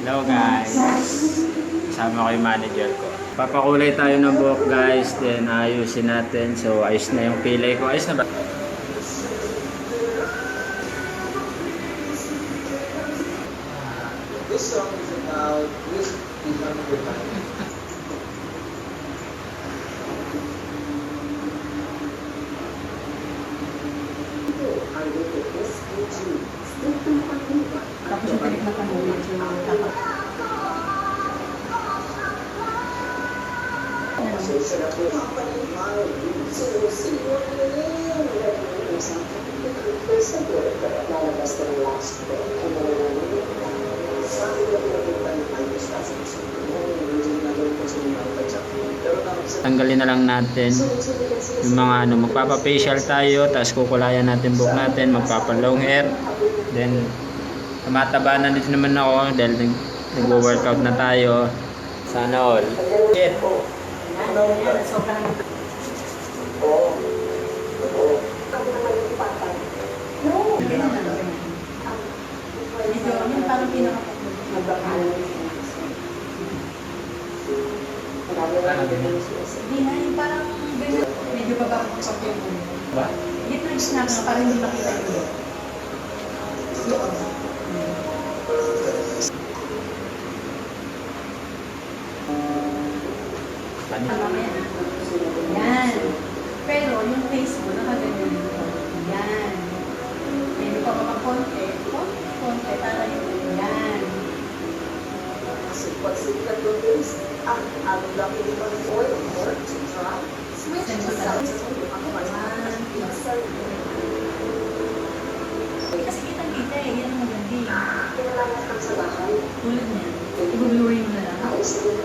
Hello guys. Kasama ko yung manager ko. Papakulay tayo ng buhok guys. Then ayusin natin. So ayos na yung pilay ko. Ayos na ba? This song is about this becoming the time. Tapos yung balik na kanulid yung tapat. Tanggalin na lang natin yung mga magpapa-facial tayo, tapos kukulayan natin buhok natin, magpapa-long hair. Then tumataba na din naman ako dahil nag-workout na tayo. Sana all. Shit. Medyo yung parang hindi na, yung parang ganyan. Medyo babakot yung ulo. Ba? Dito yung snap na parang hindi makita yung ulo. Yan. Pero yung face mo, nakaganyan dito. Yan. Medyo pa konti. Konti, para yung yan. Pagsikat ng taste, ang laki ng oil or to dry, switch to self-tone ang maraming pizza. Kasi kitang-kita yan ang maganda. Kailangan kang sa bahay. Tulad niya. I-blurry mo na lang. Ayos din